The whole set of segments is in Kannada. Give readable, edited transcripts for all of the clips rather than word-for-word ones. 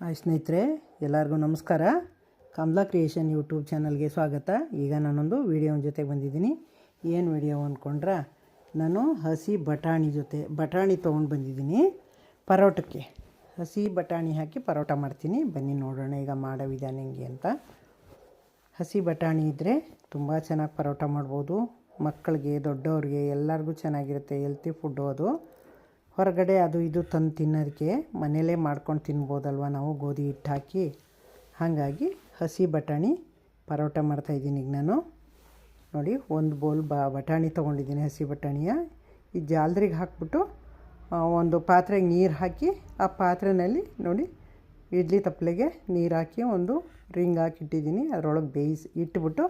ಹಾಯ್ ಸ್ನೇಹಿತರೆ, ಎಲ್ಲರಿಗೂ ನಮಸ್ಕಾರ. ಕಮಲಾ ಕ್ರಿಯೇಷನ್ ಯೂಟ್ಯೂಬ್ ಚಾನಲ್ಗೆ ಸ್ವಾಗತ. ಈಗ ನಾನೊಂದು ವಿಡಿಯೋ ಜೊತೆಗೆ ಬಂದಿದ್ದೀನಿ. ಏನು ವಿಡಿಯೋ ಅಂದ್ಕೊಂಡ್ರೆ, ನಾನು ಹಸಿ ಬಟಾಣಿ ತೊಗೊಂಡು ಬಂದಿದ್ದೀನಿ ಪರೋಟಕ್ಕೆ. ಹಸಿ ಬಟಾಣಿ ಹಾಕಿ ಪರೋಟ ಮಾಡ್ತೀನಿ. ಬನ್ನಿ ನೋಡೋಣ ಈಗ ಮಾಡೋ ವಿಧಾನ ಹೆಂಗೆ ಅಂತ. ಹಸಿ ಬಟಾಣಿ ಇದ್ದರೆ ತುಂಬ ಚೆನ್ನಾಗಿ ಪರೋಟ ಮಾಡ್ಬೋದು. ಮಕ್ಕಳಿಗೆ, ದೊಡ್ಡವ್ರಿಗೆ ಎಲ್ಲರಿಗೂ ಚೆನ್ನಾಗಿರುತ್ತೆ. ಹೆಲ್ತಿ ಫುಡ್ಡು ಅದು. ಹೊರಗಡೆ ಅದು ಇದು ತಂದು ತಿನ್ನೋದಕ್ಕೆ ಮನೆಯಲ್ಲೇ ಮಾಡ್ಕೊಂಡು ತಿನ್ಬೋದಲ್ವ ನಾವು, ಗೋಧಿ ಹಿಟ್ಟು ಹಾಕಿ. ಹಾಗಾಗಿ ಹಸಿ ಬಟಾಣಿ ಪರೋಟ ಮಾಡ್ತಾಯಿದ್ದೀನಿ. ಈಗ ನಾನು ನೋಡಿ, ಒಂದು ಬೌಲ್ ಬಟಾಣಿ ತೊಗೊಂಡಿದ್ದೀನಿ. ಹಸಿ ಬಟಾಣಿಯ ಈ ಜಾಲ್ದ್ರಿಗೆ ಹಾಕ್ಬಿಟ್ಟು ಒಂದು ಪಾತ್ರೆಗೆ ನೀರು ಹಾಕಿ, ಆ ಪಾತ್ರೆಯಲ್ಲಿ ನೋಡಿ ಇಡ್ಲಿ ತಪ್ಪಲೆಗೆ ನೀರು ಹಾಕಿ ಒಂದು ರಿಂಗ್ ಹಾಕಿ ಇಟ್ಟಿದ್ದೀನಿ. ಅದರೊಳಗೆ ಇಟ್ಬಿಟ್ಟು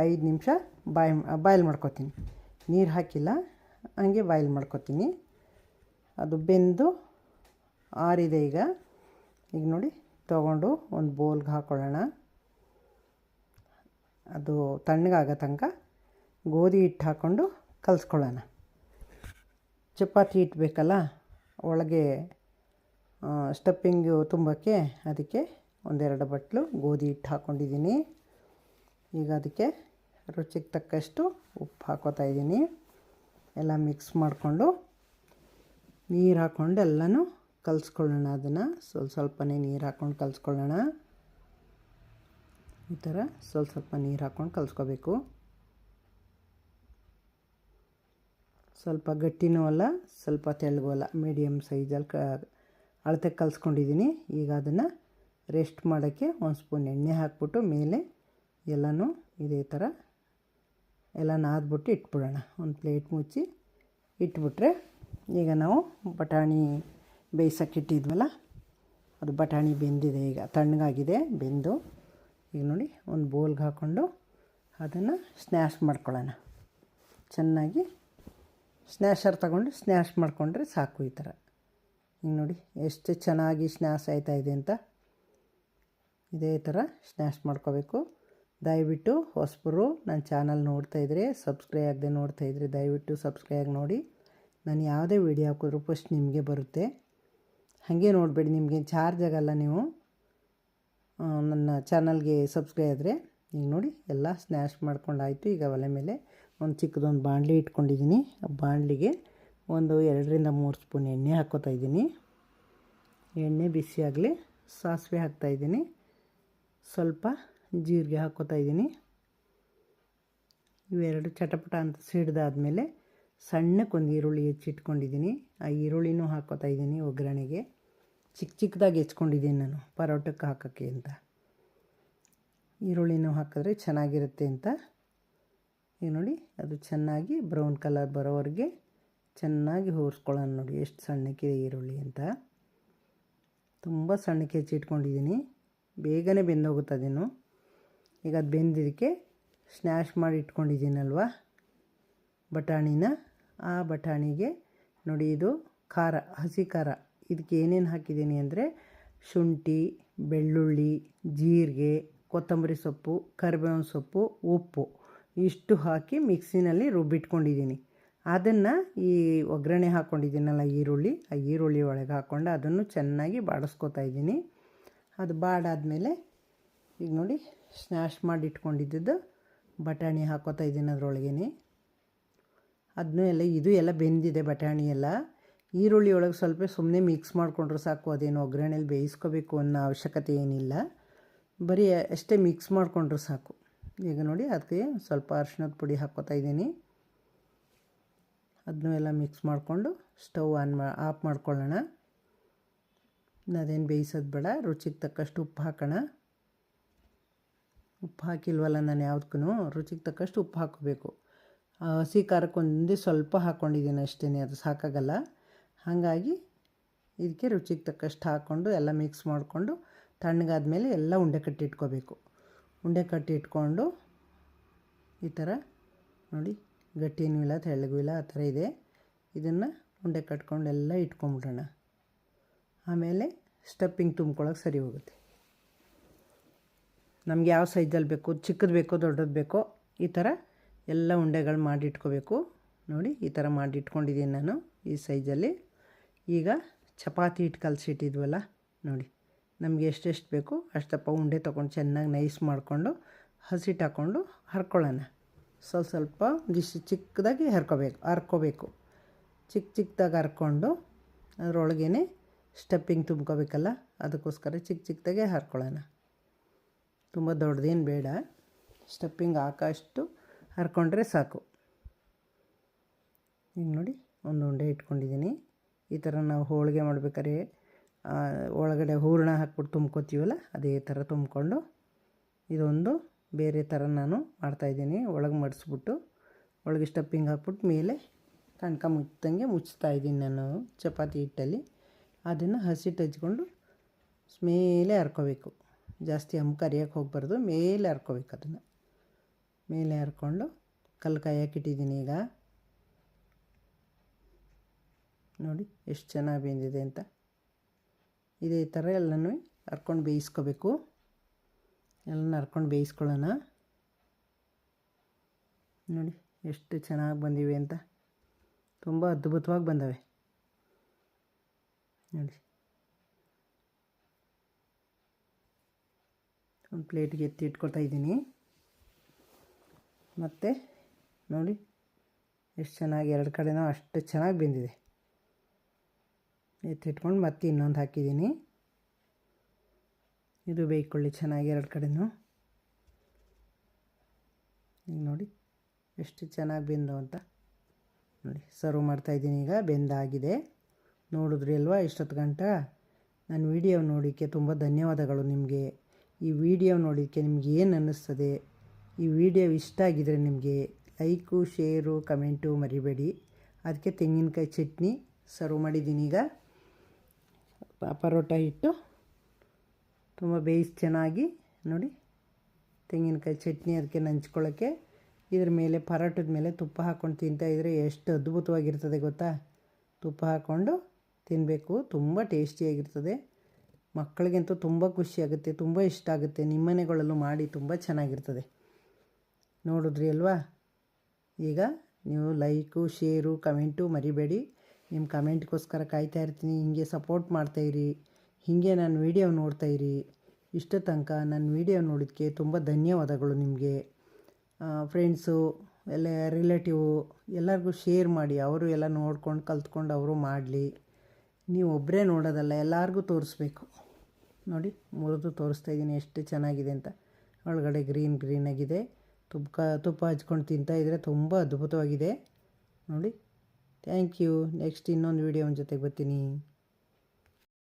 5 ನಿಮಿಷ ಬಾಯ್ಲ್ ಮಾಡ್ಕೊತೀನಿ. ನೀರು ಹಾಕಿಲ್ಲ, ಹಂಗೆ ಬಾಯ್ಲ್ ಮಾಡ್ಕೊತೀನಿ. ಅದು ಬೆಂದು ಆರಿದೆ. ಈಗ ನೋಡಿ ತೊಗೊಂಡು ಒಂದು ಬೌಲ್ಗೆ ಹಾಕ್ಕೊಳ್ಳೋಣ. ಅದು ತಣ್ಣಗಾಗೋ ತನಕ ಗೋಧಿ ಹಿಟ್ಟು ಹಾಕ್ಕೊಂಡು ಕಲಿಸ್ಕೊಳ್ಳೋಣ. ಚಪಾತಿ ಹಿಟ್ಟು ಬೇಕಲ್ಲ ಒಳಗೆ ಸ್ಟಫಿಂಗು ತುಂಬಕ್ಕೆ, ಅದಕ್ಕೆ 1-2 ಬಟ್ಲು ಗೋಧಿ ಹಿಟ್ಟು ಹಾಕ್ಕೊಂಡಿದ್ದೀನಿ. ಈಗ ಅದಕ್ಕೆ ರುಚಿಗೆ ತಕ್ಕಷ್ಟು ಉಪ್ಪು ಹಾಕ್ಕೋತಾಯಿದ್ದೀನಿ. ಎಲ್ಲ ಮಿಕ್ಸ್ ಮಾಡಿಕೊಂಡು ನೀರು ಹಾಕ್ಕೊಂಡು ಎಲ್ಲನೂ ಕಲಿಸ್ಕೊಳ್ಳೋಣ. ಅದನ್ನು ಸ್ವಲ್ಪನೇ ನೀರು ಹಾಕ್ಕೊಂಡು ಕಲಿಸ್ಕೊಳ್ಳೋಣ. ಈ ಥರ ಸ್ವಲ್ಪ ನೀರು ಹಾಕ್ಕೊಂಡು ಕಲಿಸ್ಕೋಬೇಕು. ಸ್ವಲ್ಪ ಗಟ್ಟಿನೂ ಅಲ್ಲ, ಸ್ವಲ್ಪ ತೆಳ್ಳಗೂ ಅಲ್ಲ, ಮೀಡಿಯಮ್ ಸೈಜಲ್ಲಿ ಅಳತೆ ಕಲಿಸ್ಕೊಂಡಿದ್ದೀನಿ. ಈಗ ಅದನ್ನು ರೆಸ್ಟ್ ಮಾಡೋಕ್ಕೆ 1 ಸ್ಪೂನ್ ಎಣ್ಣೆ ಹಾಕ್ಬಿಟ್ಟು ಮೇಲೆ ಎಲ್ಲನೂ ಇದೇ ಥರ ಎಲ್ಲ ನಾದ್ಬಿಟ್ಟು ಇಟ್ಬಿಡೋಣ. ಒಂದು ಪ್ಲೇಟ್ ಮುಚ್ಚಿ ಇಟ್ಬಿಟ್ರೆ, ಈಗ ನಾವು ಬಟಾಣಿ ಬೇಯಿಸೋಕ್ಕಿಟ್ಟಿದ್ವಲ್ಲ, ಅದು ಬಟಾಣಿ ಬೆಂದಿದೆ. ಈಗ ತಣ್ಣಗಾಗಿದೆ, ಬೆಂದು. ಈಗ ನೋಡಿ ಒಂದು ಬೌಲ್ಗೆ ಹಾಕ್ಕೊಂಡು ಅದನ್ನು ಸ್ನ್ಯಾಶ್ ಮಾಡ್ಕೊಳ್ಳೋಣ. ಚೆನ್ನಾಗಿ ಸ್ನ್ಯಾಶರ್ ತಗೊಂಡು ಸ್ನ್ಯಾಶ್ ಮಾಡಿಕೊಂಡ್ರೆ ಸಾಕು. ಈ ಥರ ಈಗ ನೋಡಿ ಎಷ್ಟು ಚೆನ್ನಾಗಿ ಸ್ನ್ಯಾಶ್ ಆಯ್ತಾಯಿದೆ ಅಂತ. ಇದೇ ಥರ ಸ್ನ್ಯಾಶ್ ಮಾಡ್ಕೋಬೇಕು. ದಯವಿಟ್ಟು ಹೊಸಬರು ನನ್ನ ಚಾನಲ್ ನೋಡ್ತಾಯಿದ್ರೆ, ಸಬ್ಸ್ಕ್ರೈಬ್ ಆಗದೆ ನೋಡ್ತಾಯಿದ್ರೆ ದಯವಿಟ್ಟು ಸಬ್ಸ್ಕ್ರೈಬ್ ಆಗಿ ನೋಡಿ. ನಾನು ಯಾವುದೇ ವೀಡಿಯೋ ಹಾಕಿದ್ರು ಫಸ್ಟ್ ನಿಮಗೆ ಬರುತ್ತೆ. ಹಾಗೆ ನೋಡಬೇಡಿ, ನಿಮಗೆ ಚಾರ್ಜ್ ಆಗೋಲ್ಲ. ನೀವು ನನ್ನ ಚಾನಲ್ಗೆ ಸಬ್ಸ್ಕ್ರೈಬ್ ಆದರೆ. ಈಗ ನೋಡಿ ಎಲ್ಲ ಸ್ನ್ಯಾಶ್ ಮಾಡ್ಕೊಂಡಾಯಿತು. ಈಗ ಒಲೆ ಮೇಲೆ ಒಂದು ಚಿಕ್ಕದೊಂದು ಬಾಣಲಿ ಇಟ್ಕೊಂಡಿದ್ದೀನಿ. ಆ ಬಾಣಲಿಗೆ 2-3 ಸ್ಪೂನ್ ಎಣ್ಣೆ ಹಾಕ್ಕೋತಾಯಿದ್ದೀನಿ. ಎಣ್ಣೆ ಬಿಸಿ ಆಗಲಿ, ಸಾಸಿವೆ ಹಾಕ್ತಾಯಿದ್ದೀನಿ. ಸ್ವಲ್ಪ ಜೀರಿಗೆ ಹಾಕ್ಕೋತಾಯಿದ್ದೀನಿ. ಇವೆರಡು ಚಟಪಟ ಅಂತ ಸಿಡ್ದಾದ್ಮೇಲೆ ಸಣ್ಣಕ್ಕೊಂದು ಈರುಳ್ಳಿ ಹೆಚ್ಚಿಟ್ಕೊಂಡಿದ್ದೀನಿ. ಆ ಈರುಳ್ಳಿನೂ ಹಾಕ್ಕೋತಾಯಿದ್ದೀನಿ ಒಗ್ಗರಣೆಗೆ. ಚಿಕ್ಕದಾಗಿ ಹೆಚ್ಕೊಂಡಿದ್ದೀನಿ ನಾನು ಪರೋಟಕ್ಕೆ ಹಾಕೋಕ್ಕೆ ಅಂತ. ಈರುಳ್ಳಿನೂ ಹಾಕಿದ್ರೆ ಚೆನ್ನಾಗಿರುತ್ತೆ ಅಂತ. ಈಗ ನೋಡಿ ಅದು ಚೆನ್ನಾಗಿ ಬ್ರೌನ್ ಕಲರ್ ಬರೋವರೆಗೆ ಚೆನ್ನಾಗಿ ಹುರಿಸ್ಕೊಳ್ಳೋಣ. ನೋಡಿ ಎಷ್ಟು ಸಣ್ಣಕ್ಕೆ ಈರುಳ್ಳಿ ಅಂತ. ತುಂಬ ಸಣ್ಣಕ್ಕೆ ಹೆಚ್ಚಿಟ್ಕೊಂಡಿದ್ದೀನಿ, ಬೇಗನೆ ಬೆಂದೋಗುತ್ತದೇನು. ಈಗ ಅದು ಬೆಂದಿದ್ದಕ್ಕೆ ಸ್ನ್ಯಾಶ್ ಮಾಡಿ ಇಟ್ಕೊಂಡಿದ್ದೀನಲ್ವ ಬಟಾಣಿನ, ಆ ಬಟಾಣಿಗೆ ನೋಡಿ ಇದು ಖಾರ, ಹಸಿ ಖಾರ. ಇದಕ್ಕೆ ಏನೇನು ಹಾಕಿದ್ದೀನಿ ಅಂದರೆ ಶುಂಠಿ, ಬೆಳ್ಳುಳ್ಳಿ, ಜೀರಿಗೆ, ಕೊತ್ತಂಬರಿ ಸೊಪ್ಪು, ಕರಿಬೇವಿನ ಸೊಪ್ಪು, ಉಪ್ಪು ಇಷ್ಟು ಹಾಕಿ ಮಿಕ್ಸಿನಲ್ಲಿ ರುಬ್ಬಿಟ್ಕೊಂಡಿದ್ದೀನಿ. ಅದನ್ನು ಈ ಒಗ್ಗರಣೆ ಹಾಕ್ಕೊಂಡಿದ್ದೀನಲ್ಲ ಈರುಳ್ಳಿ, ಆ ಈರುಳ್ಳಿ ಒಳಗೆ ಹಾಕ್ಕೊಂಡು ಅದನ್ನು ಚೆನ್ನಾಗಿ ಬಾಡಿಸ್ಕೊತಾಯಿದ್ದೀನಿ. ಅದು ಬಾಡಾದಮೇಲೆ ಈಗ ನೋಡಿ ಸ್ನ್ಯಾಶ್ ಮಾಡಿ ಇಟ್ಕೊಂಡಿದ್ದು ಬಟಾಣಿ ಹಾಕ್ಕೋತಾಯಿದ್ದೀನಿ ಅದರೊಳಗೇ. ಅದನ್ನೂ ಇದು ಎಲ್ಲ ಬೆಂದಿದೆ ಬಟಾಣಿ ಎಲ್ಲ. ಈರುಳ್ಳಿ ಒಳಗೆ ಸ್ವಲ್ಪ ಸುಮ್ಮನೆ ಮಿಕ್ಸ್ ಮಾಡಿಕೊಂಡ್ರೆ ಸಾಕು. ಅದೇನು ಒಗ್ಗರಣೆಯಲ್ಲಿ ಬೇಯಿಸ್ಕೋಬೇಕು ಅನ್ನೋ ಅವಶ್ಯಕತೆ ಏನಿಲ್ಲ, ಬರೀ ಅಷ್ಟೇ ಮಿಕ್ಸ್ ಮಾಡಿಕೊಂಡ್ರೆ ಸಾಕು. ಈಗ ನೋಡಿ ಅದಕ್ಕೆ ಸ್ವಲ್ಪ ಅರಿಶಿಣದ ಪುಡಿ ಹಾಕ್ಕೋತಾಯಿದ್ದೀನಿ. ಅದನ್ನೂ ಎಲ್ಲ ಮಿಕ್ಸ್ ಮಾಡಿಕೊಂಡು ಸ್ಟವ್ ಆಫ್ ಮಾಡ್ಕೊಳ್ಳೋಣ. ಅದೇನು ಬೇಯಿಸೋದು ಬೇಡ. ರುಚಿಗೆ ತಕ್ಕಷ್ಟು ಉಪ್ಪು ಹಾಕೋಣ. ಉಪ್ಪು ಹಾಕಿಲ್ವಲ್ಲ ನಾನು ಯಾವುದಕ್ಕೂ, ರುಚಿಗೆ ತಕ್ಕಷ್ಟು ಉಪ್ಪು ಹಾಕೋಬೇಕು. ಹಸಿ ಖಾರಕ್ಕೆ ಸ್ವಲ್ಪ ಹಾಕ್ಕೊಂಡಿದ್ದೀನಿ ಅಷ್ಟೇ, ಅದು ಸಾಕಾಗಲ್ಲ. ಹಾಗಾಗಿ ಇದಕ್ಕೆ ರುಚಿಗೆ ತಕ್ಕಷ್ಟು ಹಾಕ್ಕೊಂಡು ಎಲ್ಲ ಮಿಕ್ಸ್ ಮಾಡಿಕೊಂಡು ತಣ್ಣಗಾದ್ಮೇಲೆ ಎಲ್ಲ ಉಂಡೆ ಕಟ್ಟಿ ಇಟ್ಕೋಬೇಕು. ಉಂಡೆ ಕಟ್ಟಿ ಇಟ್ಕೊಂಡು ಈ ಥರ ನೋಡಿ, ಗಟ್ಟಿನೂ ಇಲ್ಲ ತೆಳ್ಳಗೂ ಇಲ್ಲ, ಆ ಥರ ಇದೆ. ಇದನ್ನು ಉಂಡೆ ಕಟ್ಕೊಂಡು ಎಲ್ಲ ಇಟ್ಕೊಂಬಿಡೋಣ. ಆಮೇಲೆ ಸ್ಟಫಿಂಗ್ ತುಂಬ್ಕೊಳ್ಳೋಕೆ ಸರಿ ಹೋಗುತ್ತೆ. ನಮಗೆ ಯಾವ ಸೈಜಲ್ಲಿ ಬೇಕು, ಚಿಕ್ಕದು ಬೇಕೋ ದೊಡ್ಡದು ಬೇಕೋ, ಈ ಥರ ಎಲ್ಲ ಉಂಡೆಗಳು ಮಾಡಿ ಇಟ್ಕೋಬೇಕು. ನೋಡಿ ಈ ಥರ ಮಾಡಿ ಇಟ್ಕೊಂಡಿದ್ದೀನಿ ನಾನು ಈ ಸೈಜಲ್ಲಿ. ಈಗ ಚಪಾತಿ ಹಿಟ್ಟು ಕಲಸಿಟ್ಟಿದ್ವಲ್ಲ ನೋಡಿ, ನಮಗೆ ಎಷ್ಟೆಷ್ಟು ಬೇಕು ಅಷ್ಟಪ್ಪ ಉಂಡೆ ತೊಗೊಂಡು ಚೆನ್ನಾಗಿ ನೈಸ್ ಮಾಡಿಕೊಂಡು ಹಸಿಟ್ಟು ಹಾಕ್ಕೊಂಡು ಹರ್ಕೊಳ್ಳೋಣ. ಸ್ವಲ್ಪ ಒಂದಿಷ್ಟು ಚಿಕ್ಕದಾಗಿ ಹರ್ಕೋಬೇಕು. ಚಿಕ್ಕದಾಗಿ ಹರ್ಕೊಂಡು ಅದರೊಳಗೇ ಸ್ಟಫಿಂಗ್ ತುಂಬ್ಕೋಬೇಕಲ್ಲ, ಅದಕ್ಕೋಸ್ಕರ ಚಿಕ್ಕದಾಗೆ ಹರ್ಕೊಳ್ಳೋಣ. ತುಂಬ ದೊಡ್ಡದೇನು ಬೇಡ, ಸ್ಟಫಿಂಗ್ ಹಾಕೋಷ್ಟು ಹರ್ಕೊಂಡ್ರೆ ಸಾಕು. ಈಗ ನೋಡಿ ಒಂದು ಉಂಡೆ ಇಟ್ಕೊಂಡಿದ್ದೀನಿ. ಈ ಥರ ನಾವು ಹೋಳಿಗೆ ಮಾಡ್ಬೇಕಾದ್ರೆ ಒಳಗಡೆ ಹೂರಣ ಹಾಕ್ಬಿಟ್ಟು ತುಂಬ್ಕೋತೀವಲ್ಲ, ಅದೇ ಥರ ತುಂಬಿಕೊಂಡು ಇದೊಂದು ಬೇರೆ ಥರ ನಾನು ಮಾಡ್ತಾಯಿದ್ದೀನಿ. ಒಳಗೆ ಮಡಿಸ್ಬಿಟ್ಟು ಒಳಗೆ ಸ್ಟಫಿಂಗ್ ಹಾಕ್ಬಿಟ್ಟು ಮೇಲೆ ಕಣ್ಕ ಮುಚ್ಚಂಗೆ ಮುಚ್ತಾಯಿದ್ದೀನಿ ನಾನು ಚಪಾತಿ ಹಿಟ್ಟಲ್ಲಿ. ಅದನ್ನು ಹಸಿಟ್ಟು ಹಚ್ಕೊಂಡು ಮೇಲೆ ಹರ್ಕೋಬೇಕು. ಜಾಸ್ತಿ ಕರಿಯೋಕ್ಕೆ ಹೋಗಬಾರ್ದು, ಮೇಲೆ ಹರ್ಕೋಬೇಕು. ಅದನ್ನು ಮೇಲೆ ಹರ್ಕೊಂಡು ಕಲ್ಲು ಕಾಯಕ್ಕಿಟ್ಟಿದ್ದೀನಿ. ಈಗ ನೋಡಿ ಎಷ್ಟು ಚೆನ್ನಾಗಿ ಬೆಂದಿದೆ ಅಂತ. ಇದೇ ಥರ ಎಲ್ಲನೂ ಹರ್ಕೊಂಡು ಬೇಯಿಸ್ಕೋಬೇಕು. ಎಲ್ಲ ಹರ್ಕೊಂಡು ಬೇಯಿಸ್ಕೊಳ್ಳೋಣ. ನೋಡಿ ಎಷ್ಟು ಚೆನ್ನಾಗಿ ಬಂದಿವೆ ಅಂತ, ತುಂಬ ಅದ್ಭುತವಾಗಿ ಬಂದವೆ ನೋಡಿ. ಒಂದು ಪ್ಲೇಟ್ಗೆ ಎತ್ತಿ ಇಟ್ಕೊತಾ ಇದ್ದೀನಿ. ಮತ್ತು ನೋಡಿ ಎಷ್ಟು ಚೆನ್ನಾಗಿ ಎರಡು ಕಡೆನೂ ಅಷ್ಟು ಚೆನ್ನಾಗಿ ಬೆಂದಿದೆ. ಎತ್ತಿಟ್ಕೊಂಡು ಮತ್ತೆ ಇನ್ನೊಂದು ಹಾಕಿದ್ದೀನಿ. ಇದು ಬೇಯ್ಕೊಳ್ಳಿ ಚೆನ್ನಾಗಿ ಎರಡು ಕಡೆನೂ. ಈಗ ನೋಡಿ ಎಷ್ಟು ಚೆನ್ನಾಗಿ ಬೆಂದವು ಅಂತ ನೋಡಿ. ಸರ್ವ್ ಮಾಡ್ತಾಯಿದ್ದೀನಿ. ಈಗ ಬೆಂದಾಗಿದೆ. ನೋಡಿದ್ರಿ ಅಲ್ವಾ ಇಷ್ಟೊತ್ತು ಗಂಟ. ನನ್ನ ವಿಡಿಯೋ ನೋಡೋಕ್ಕೆ ತುಂಬ ಧನ್ಯವಾದಗಳು ನಿಮಗೆ. ಈ ವಿಡಿಯೋ ನೋಡೋಕ್ಕೆ ನಿಮ್ಗೆ ಏನು ಅನ್ನಿಸ್ತದೆ, ಈ ವಿಡಿಯೋ ಇಷ್ಟ ಆಗಿದರೆ ನಿಮಗೆ ಲೈಕು, ಶೇರು, ಕಮೆಂಟು ಮರಿಬೇಡಿ. ಅದಕ್ಕೆ ತೆಂಗಿನಕಾಯಿ ಚಟ್ನಿ ಸರ್ವ್ ಮಾಡಿದ್ದೀನಿ. ಈಗ ಪರೋಟ ಹಿಟ್ಟು ತುಂಬ ಬೇಯಿಸಿ ಚೆನ್ನಾಗಿ ನೋಡಿ, ತೆಂಗಿನಕಾಯಿ ಚಟ್ನಿ ಅದಕ್ಕೆ ನಂಚ್ಕೊಳ್ಳೋಕ್ಕೆ. ಇದ್ರ ಮೇಲೆ ಪರೋಟದ ಮೇಲೆ ತುಪ್ಪ ಹಾಕ್ಕೊಂಡು ತಿಂತಾಯಿದ್ರೆ ಎಷ್ಟು ಅದ್ಭುತವಾಗಿರ್ತದೆ ಗೊತ್ತಾ. ತುಪ್ಪ ಹಾಕ್ಕೊಂಡು ತಿನ್ನಬೇಕು, ತುಂಬ ಟೇಸ್ಟಿಯಾಗಿರ್ತದೆ. ಮಕ್ಕಳಿಗಂತೂ ತುಂಬ ಖುಷಿಯಾಗುತ್ತೆ, ತುಂಬ ಇಷ್ಟ ಆಗುತ್ತೆ. ನಿಮ್ಮ ಮನೆಗಳಲ್ಲೂ ಮಾಡಿ ತುಂಬ ಚೆನ್ನಾಗಿರ್ತದೆ. ನೋಡಿದ್ರಿ ಅಲ್ವಾ. ಈಗ ನೀವು ಲೈಕು, ಶೇರು, ಕಮೆಂಟು ಮರಿಬೇಡಿ. ನಿಮ್ಮ ಕಮೆಂಟ್ಗೋಸ್ಕರ ಕಾಯ್ತಾ ಇರ್ತೀನಿ. ಹೀಗೆ ಸಪೋರ್ಟ್ ಮಾಡ್ತಾಯಿರಿ, ಹೀಗೆ ನಾನು ವೀಡಿಯೋ ನೋಡ್ತಾಯಿರಿ. ಇಷ್ಟು ತನಕ ನನ್ನ ವೀಡಿಯೋ ನೋಡೋದಕ್ಕೆ ತುಂಬ ಧನ್ಯವಾದಗಳು ನಿಮಗೆ. ಫ್ರೆಂಡ್ಸು ಎಲ್ಲ ರಿಲೇಟಿವು ಎಲ್ಲರಿಗೂ ಶೇರ್ ಮಾಡಿ. ಅವರು ಎಲ್ಲ ನೋಡ್ಕೊಂಡು ಕಲ್ತ್ಕೊಂಡು ಅವರು ಮಾಡಲಿ. ನೀವು ಒಬ್ಬರೇ ನೋಡೋದಲ್ಲ, ಎಲ್ಲರಿಗೂ ತೋರಿಸ್ಬೇಕು. ನೋಡಿ ಮುರಿದು ತೋರಿಸ್ತಾಯಿದ್ದೀನಿ ಎಷ್ಟು ಚೆನ್ನಾಗಿದೆ ಅಂತ. ಒಳಗಡೆ ಗ್ರೀನ್ ಆಗಿದೆ. ತುಪ್ಪ ಹಚ್ಕೊಂಡು ತಿಂತಾಯಿದ್ರೆ ತುಂಬ ಅದ್ಭುತವಾಗಿದೆ ನೋಡಿ. Thank you. ನೆಕ್ಸ್ಟ್ ಇನ್ನೊಂದು ವೀಡಿಯೋನ ಜೊತೆಗೆ ಬರ್ತೀನಿ.